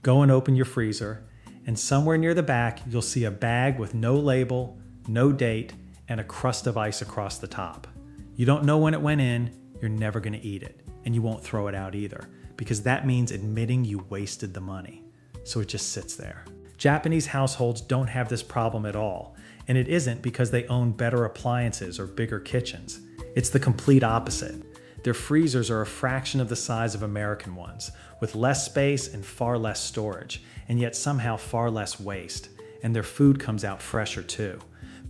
Go and open your freezer, and somewhere near the back, you'll see a bag with no label, no date, and a crust of ice across the top. You don't know when it went in, you're never going to eat it, and you won't throw it out either, because that means admitting you wasted the money. So it just sits there. Japanese households don't have this problem at all, and it isn't because they own better appliances or bigger kitchens. It's the complete opposite. Their freezers are a fraction of the size of American ones, with less space and far less storage, and yet somehow far less waste, and their food comes out fresher too.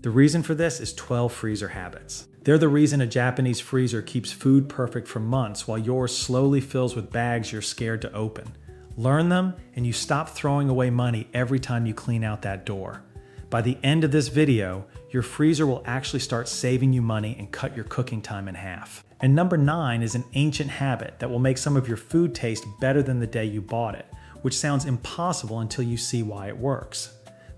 The reason for this is 12 freezer habits. They're the reason a Japanese freezer keeps food perfect for months while yours slowly fills with bags you're scared to open. Learn them, and you stop throwing away money every time you clean out that door. By the end of this video, your freezer will actually start saving you money and cut your cooking time in half. And number 9 is an ancient habit that will make some of your food taste better than the day you bought it, which sounds impossible until you see why it works.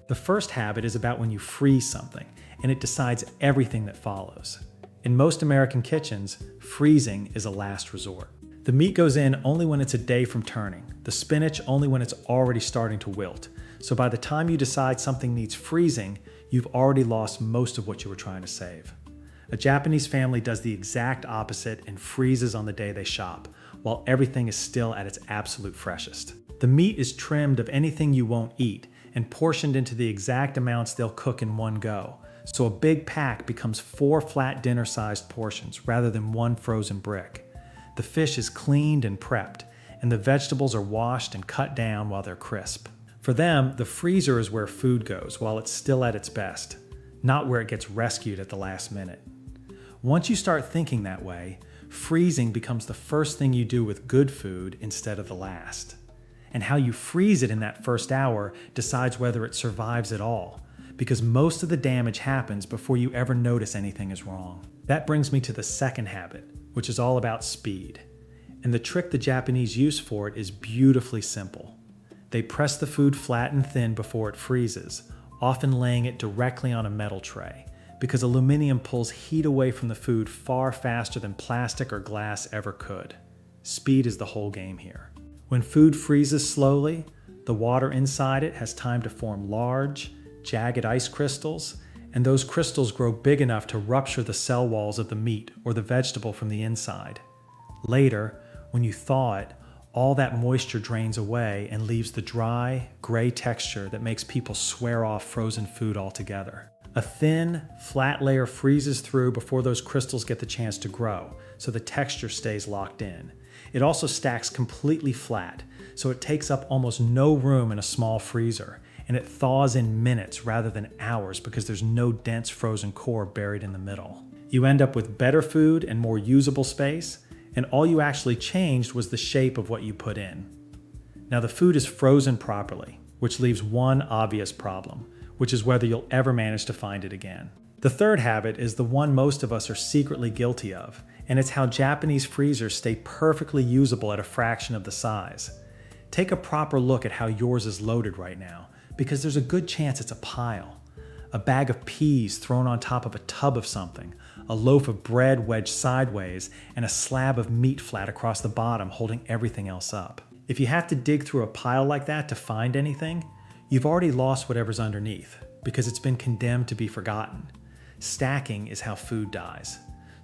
The first habit is about when you freeze something, and it decides everything that follows. In most American kitchens, freezing is a last resort. The meat goes in only when it's a day from turning, the spinach only when it's already starting to wilt. So by the time you decide something needs freezing, you've already lost most of what you were trying to save. A Japanese family does the exact opposite and freezes on the day they shop, while everything is still at its absolute freshest. The meat is trimmed of anything you won't eat and portioned into the exact amounts they'll cook in one go. So a big pack becomes 4 flat dinner-sized portions rather than 1 frozen brick. The fish is cleaned and prepped, and the vegetables are washed and cut down while they're crisp. For them, the freezer is where food goes while it's still at its best, not where it gets rescued at the last minute. Once you start thinking that way, freezing becomes the first thing you do with good food instead of the last. And how you freeze it in that first hour decides whether it survives at all, because most of the damage happens before you ever notice anything is wrong. That brings me to the second habit, which is all about speed. And the trick the Japanese use for it is beautifully simple. They press the food flat and thin before it freezes, often laying it directly on a metal tray, because aluminum pulls heat away from the food far faster than plastic or glass ever could. Speed is the whole game here. When food freezes slowly, the water inside it has time to form large, jagged ice crystals, and those crystals grow big enough to rupture the cell walls of the meat or the vegetable from the inside. Later, when you thaw it, all that moisture drains away and leaves the dry, gray texture that makes people swear off frozen food altogether. A thin, flat layer freezes through before those crystals get the chance to grow, so the texture stays locked in. It also stacks completely flat, so it takes up almost no room in a small freezer, and it thaws in minutes rather than hours because there's no dense frozen core buried in the middle. You end up with better food and more usable space, and all you actually changed was the shape of what you put in. Now the food is frozen properly, which leaves one obvious problem, which is whether you'll ever manage to find it again. The third habit is the one most of us are secretly guilty of, and it's how Japanese freezers stay perfectly usable at a fraction of the size. Take a proper look at how yours is loaded right now, because there's a good chance it's a pile. A bag of peas thrown on top of a tub of something, a loaf of bread wedged sideways, and a slab of meat flat across the bottom holding everything else up. If you have to dig through a pile like that to find anything, you've already lost whatever's underneath, because it's been condemned to be forgotten. Stacking is how food dies.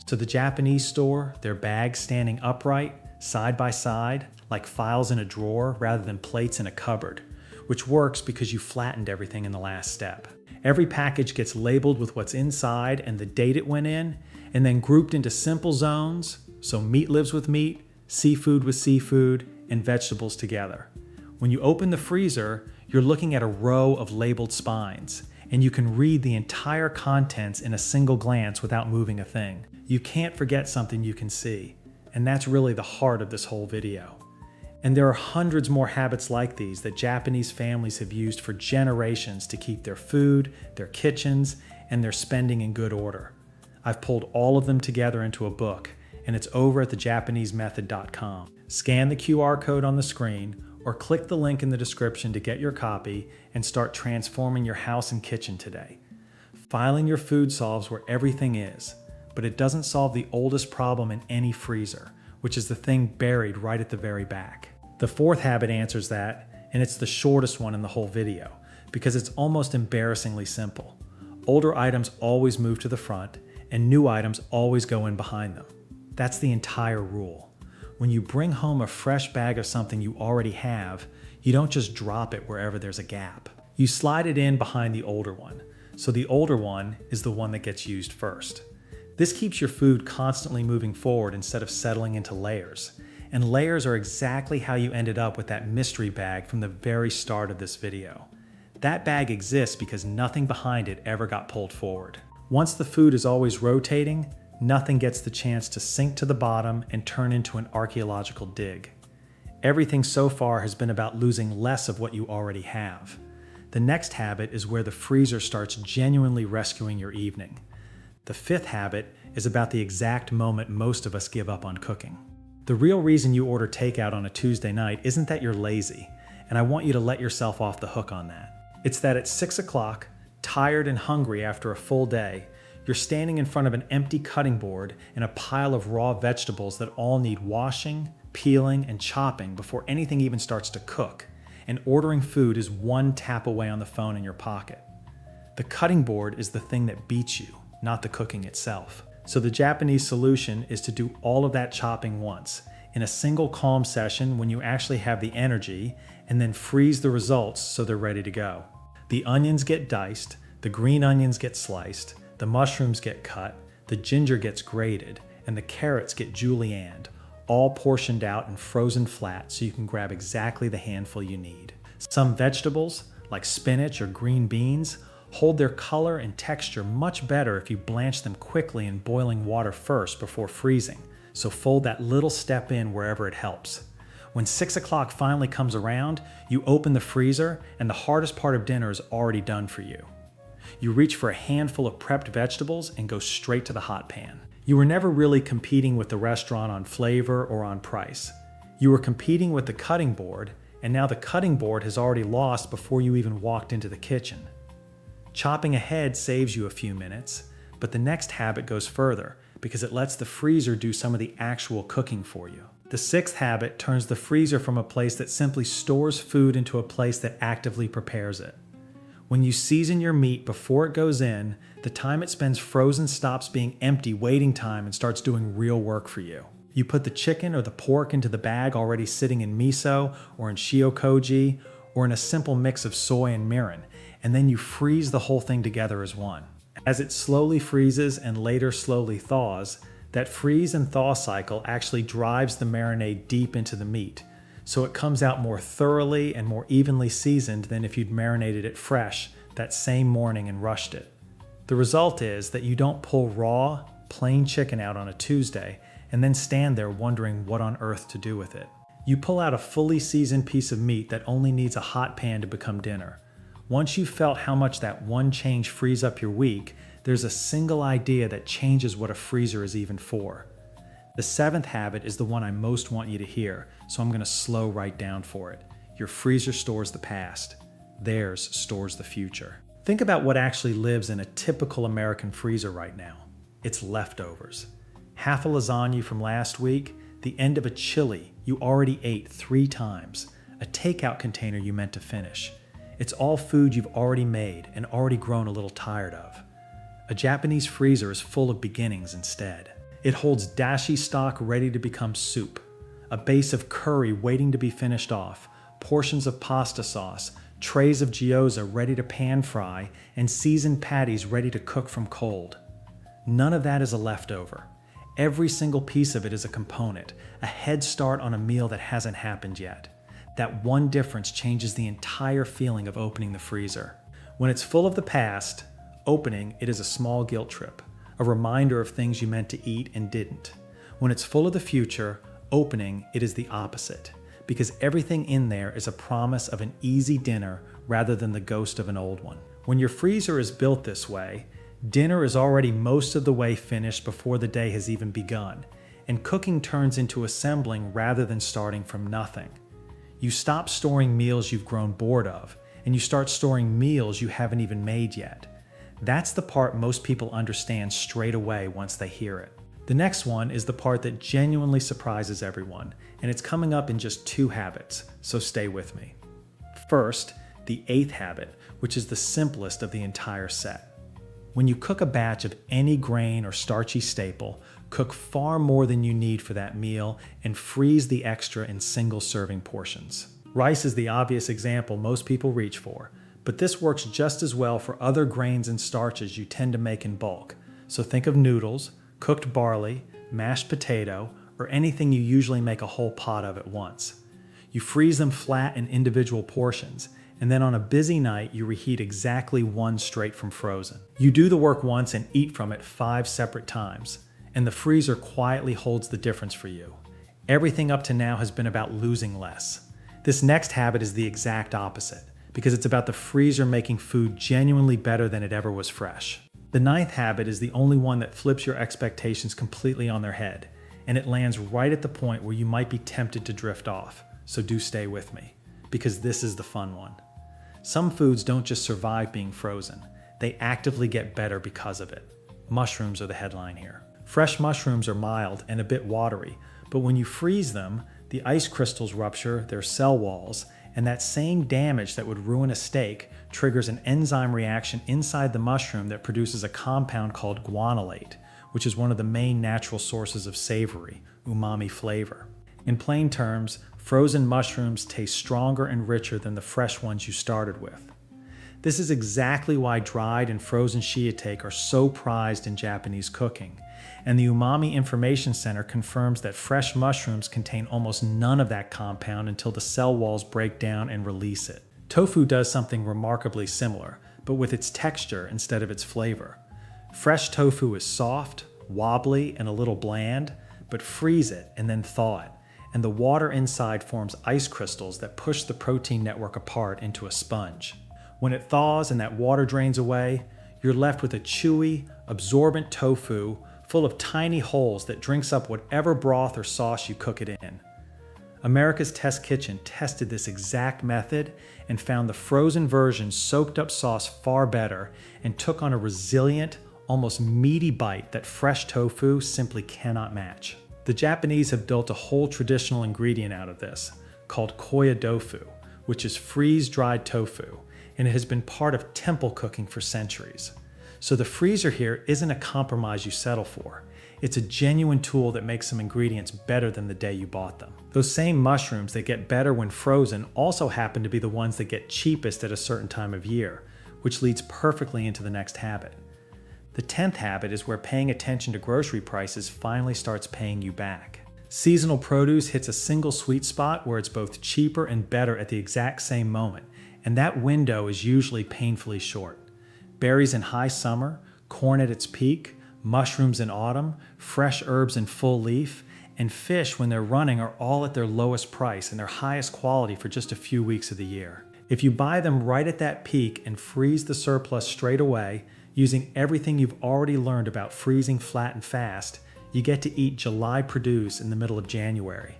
So the Japanese store their bags standing upright, side by side, like files in a drawer rather than plates in a cupboard, which works because you flattened everything in the last step. Every package gets labeled with what's inside and the date it went in, and then grouped into simple zones, so meat lives with meat, seafood with seafood, and vegetables together. When you open the freezer, you're looking at a row of labeled spines, and you can read the entire contents in a single glance without moving a thing. You can't forget something you can see, and that's really the heart of this whole video. And there are hundreds more habits like these that Japanese families have used for generations to keep their food, their kitchens, and their spending in good order. I've pulled all of them together into a book, and it's over at thejapanesemethod.com. Scan the QR code on the screen, or click the link in the description to get your copy and start transforming your house and kitchen today. Filing your food solves where everything is, but it doesn't solve the oldest problem in any freezer, which is the thing buried right at the very back. The fourth habit answers that, and it's the shortest one in the whole video because it's almost embarrassingly simple. Older items always move to the front, and new items always go in behind them. That's the entire rule. When you bring home a fresh bag of something you already have, you don't just drop it wherever there's a gap. You slide it in behind the older one, so the older one is the one that gets used first. This keeps your food constantly moving forward instead of settling into layers. And layers are exactly how you ended up with that mystery bag from the very start of this video. That bag exists because nothing behind it ever got pulled forward. Once the food is always rotating, nothing gets the chance to sink to the bottom and turn into an archaeological dig. Everything so far has been about losing less of what you already have. The next habit is where the freezer starts genuinely rescuing your evening. The fifth habit is about the exact moment most of us give up on cooking. The real reason you order takeout on a Tuesday night isn't that you're lazy, and I want you to let yourself off the hook on that. It's that at 6 o'clock, tired and hungry after a full day, you're standing in front of an empty cutting board and a pile of raw vegetables that all need washing, peeling, and chopping before anything even starts to cook, and ordering food is one tap away on the phone in your pocket. The cutting board is the thing that beats you, not the cooking itself. So the Japanese solution is to do all of that chopping once, in a single calm session when you actually have the energy, and then freeze the results so they're ready to go. The onions get diced, the green onions get sliced, the mushrooms get cut, the ginger gets grated, and the carrots get julienned, all portioned out and frozen flat so you can grab exactly the handful you need. Some vegetables, like spinach or green beans, hold their color and texture much better if you blanch them quickly in boiling water first before freezing, so fold that little step in wherever it helps. When 6 o'clock finally comes around, you open the freezer and the hardest part of dinner is already done for you. You reach for a handful of prepped vegetables and go straight to the hot pan. You were never really competing with the restaurant on flavor or on price. You were competing with the cutting board, and now the cutting board has already lost before you even walked into the kitchen. Chopping ahead saves you a few minutes, but the next habit goes further because it lets the freezer do some of the actual cooking for you. The sixth habit turns the freezer from a place that simply stores food into a place that actively prepares it. When you season your meat before it goes in, the time it spends frozen stops being empty waiting time and starts doing real work for you. You put the chicken or the pork into the bag already sitting in miso or in shiokoji or in a simple mix of soy and mirin, and then you freeze the whole thing together as one. As it slowly freezes and later slowly thaws, that freeze and thaw cycle actually drives the marinade deep into the meat, so it comes out more thoroughly and more evenly seasoned than if you'd marinated it fresh that same morning and rushed it. The result is that you don't pull raw, plain chicken out on a Tuesday and then stand there wondering what on earth to do with it. You pull out a fully seasoned piece of meat that only needs a hot pan to become dinner. Once you've felt how much that one change frees up your week, there's a single idea that changes what a freezer is even for. The seventh habit is the one I most want you to hear, so I'm going to slow right down for it. Your freezer stores the past. Theirs stores the future. Think about what actually lives in a typical American freezer right now. It's leftovers. Half a lasagna from last week, the end of a chili you already ate 3 times, a takeout container you meant to finish. It's all food you've already made and already grown a little tired of. A Japanese freezer is full of beginnings instead. It holds dashi stock ready to become soup, a base of curry waiting to be finished off, portions of pasta sauce, trays of gyoza ready to pan fry, and seasoned patties ready to cook from cold. None of that is a leftover. Every single piece of it is a component, a head start on a meal that hasn't happened yet. That one difference changes the entire feeling of opening the freezer. When it's full of the past, opening it is a small guilt trip, a reminder of things you meant to eat and didn't. When it's full of the future, opening it is the opposite, because everything in there is a promise of an easy dinner rather than the ghost of an old one. When your freezer is built this way, dinner is already most of the way finished before the day has even begun, and cooking turns into assembling rather than starting from nothing. You stop storing meals you've grown bored of, and you start storing meals you haven't even made yet. That's the part most people understand straight away once they hear it. The next one is the part that genuinely surprises everyone, and it's coming up in just 2 habits, so stay with me. First, the 8th habit, which is the simplest of the entire set. When you cook a batch of any grain or starchy staple, cook far more than you need for that meal and freeze the extra in single serving portions. Rice is the obvious example most people reach for, but this works just as well for other grains and starches you tend to make in bulk. So think of noodles, cooked barley, mashed potato, or anything you usually make a whole pot of at once. You freeze them flat in individual portions, and then on a busy night, you reheat exactly one straight from frozen. You do the work once and eat from it 5 separate times, and the freezer quietly holds the difference for you. Everything up to now has been about losing less. This next habit is the exact opposite, because it's about the freezer making food genuinely better than it ever was fresh. The 9th habit is the only one that flips your expectations completely on their head, and it lands right at the point where you might be tempted to drift off. So do stay with me, because this is the fun one. Some foods don't just survive being frozen, they actively get better because of it. Mushrooms are the headline here. Fresh mushrooms are mild and a bit watery, but when you freeze them, the ice crystals rupture their cell walls, and that same damage that would ruin a steak triggers an enzyme reaction inside the mushroom that produces a compound called guanylate, which is one of the main natural sources of savory, umami flavor. In plain terms, frozen mushrooms taste stronger and richer than the fresh ones you started with. This is exactly why dried and frozen shiitake are so prized in Japanese cooking, and the Umami Information Center confirms that fresh mushrooms contain almost none of that compound until the cell walls break down and release it. Tofu does something remarkably similar, but with its texture instead of its flavor. Fresh tofu is soft, wobbly, and a little bland, but freeze it and then thaw it, and the water inside forms ice crystals that push the protein network apart into a sponge. When it thaws and that water drains away, you're left with a chewy, absorbent tofu full of tiny holes that drinks up whatever broth or sauce you cook it in. America's Test Kitchen tested this exact method and found the frozen version soaked up sauce far better and took on a resilient, almost meaty bite that fresh tofu simply cannot match. The Japanese have built a whole traditional ingredient out of this, called koya-tofu, which is freeze-dried tofu, and it has been part of temple cooking for centuries. So the freezer here isn't a compromise you settle for. It's a genuine tool that makes some ingredients better than the day you bought them. Those same mushrooms that get better when frozen also happen to be the ones that get cheapest at a certain time of year, which leads perfectly into the next habit. The 10th habit is where paying attention to grocery prices finally starts paying you back. Seasonal produce hits a single sweet spot where it's both cheaper and better at the exact same moment, and that window is usually painfully short. Berries in high summer, corn at its peak, mushrooms in autumn, fresh herbs in full leaf, and fish when they're running are all at their lowest price and their highest quality for just a few weeks of the year. If you buy them right at that peak and freeze the surplus straight away, using everything you've already learned about freezing flat and fast, you get to eat July produce in the middle of January.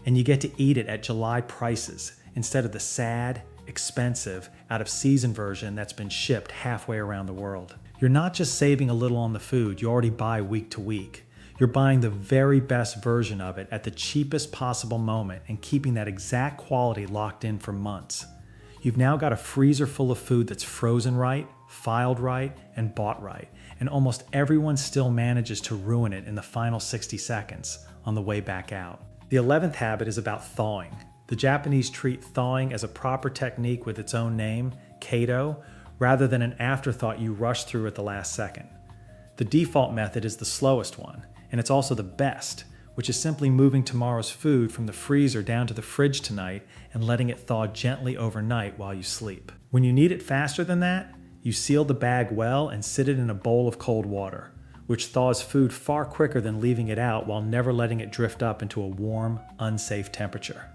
And you get to eat it at July prices instead of the sad, expensive, out-of-season version that's been shipped halfway around the world. You're not just saving a little on the food you already buy week to week. You're buying the very best version of it at the cheapest possible moment and keeping that exact quality locked in for months. You've now got a freezer full of food that's frozen right, filed right, and bought right, and almost everyone still manages to ruin it in the final 60 seconds on the way back out. The 11th habit is about thawing. The Japanese treat thawing as a proper technique with its own name, Kato, rather than an afterthought you rush through at the last second. The default method is the slowest one, and it's also the best, which is simply moving tomorrow's food from the freezer down to the fridge tonight and letting it thaw gently overnight while you sleep. When you need it faster than that, you seal the bag well and sit it in a bowl of cold water, which thaws food far quicker than leaving it out while never letting it drift up into a warm, unsafe temperature.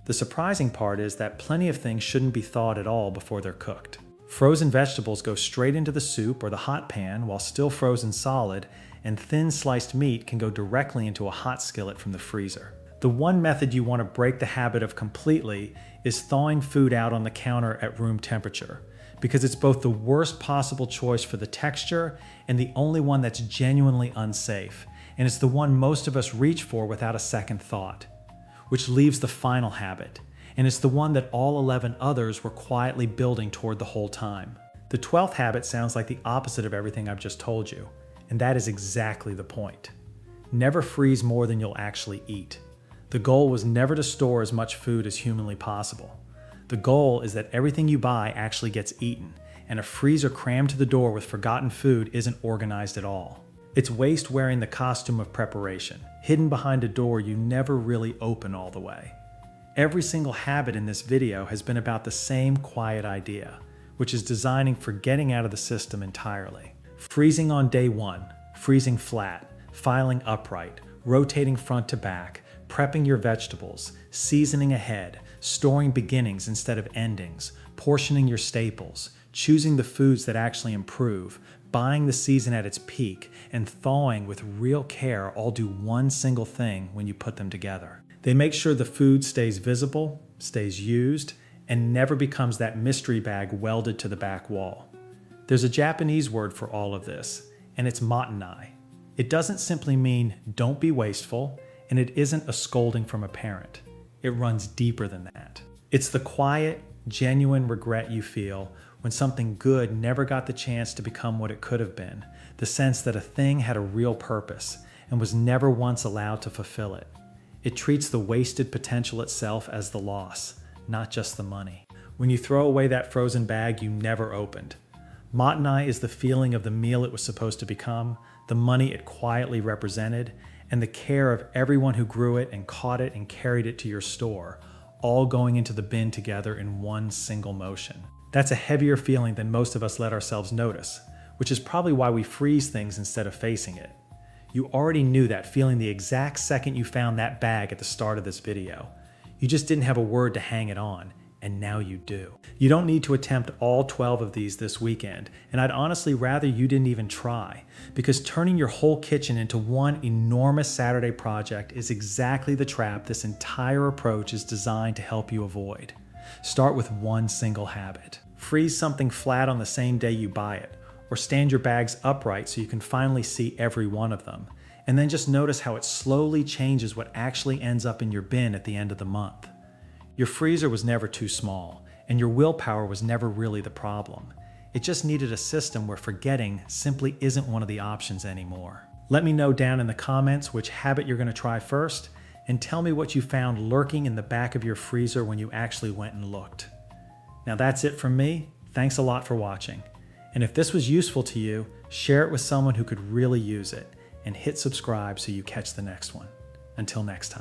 The surprising part is that plenty of things shouldn't be thawed at all before they're cooked. Frozen vegetables go straight into the soup or the hot pan while still frozen solid, and thin sliced meat can go directly into a hot skillet from the freezer. The one method you want to break the habit of completely is thawing food out on the counter at room temperature, because it's both the worst possible choice for the texture and the only one that's genuinely unsafe, and it's the one most of us reach for without a second thought. Which leaves the final habit, and it's the one that all 11 others were quietly building toward the whole time. The 12th habit sounds like the opposite of everything I've just told you, and that is exactly the point. Never freeze more than you'll actually eat. The goal was never to store as much food as humanly possible. The goal is that everything you buy actually gets eaten, and a freezer crammed to the door with forgotten food isn't organized at all. It's waste wearing the costume of preparation, hidden behind a door you never really open all the way. Every single habit in this video has been about the same quiet idea, which is designing for getting out of the system entirely. Freezing on day one, freezing flat, filing upright, rotating front to back, prepping your vegetables, seasoning ahead, storing beginnings instead of endings, portioning your staples, choosing the foods that actually improve, buying the season at its peak, and thawing with real care all do one single thing when you put them together. They make sure the food stays visible, stays used, and never becomes that mystery bag welded to the back wall. There's a Japanese word for all of this, and it's matanai. It doesn't simply mean don't be wasteful, and it isn't a scolding from a parent. It runs deeper than that. It's the quiet, genuine regret you feel when something good never got the chance to become what it could have been, the sense that a thing had a real purpose and was never once allowed to fulfill it. It treats the wasted potential itself as the loss, not just the money. When you throw away that frozen bag you never opened. Matanai is the feeling of the meal it was supposed to become, the money it quietly represented, and the care of everyone who grew it and caught it and carried it to your store, all going into the bin together in one single motion. That's a heavier feeling than most of us let ourselves notice, which is probably why we freeze things instead of facing it. You already knew that feeling the exact second you found that bag at the start of this video. You just didn't have a word to hang it on, and now you do. You don't need to attempt all 12 of these this weekend, and I'd honestly rather you didn't even try, because turning your whole kitchen into one enormous Saturday project is exactly the trap this entire approach is designed to help you avoid. Start with one single habit. Freeze something flat on the same day you buy it, or stand your bags upright so you can finally see every one of them, and then just notice how it slowly changes what actually ends up in your bin at the end of the month. Your freezer was never too small, and your willpower was never really the problem. It just needed a system where forgetting simply isn't one of the options anymore. Let me know down in the comments which habit you're going to try first, and tell me what you found lurking in the back of your freezer when you actually went and looked. Now that's it from me. Thanks a lot for watching. And if this was useful to you, share it with someone who could really use it, and hit subscribe so you catch the next one. Until next time.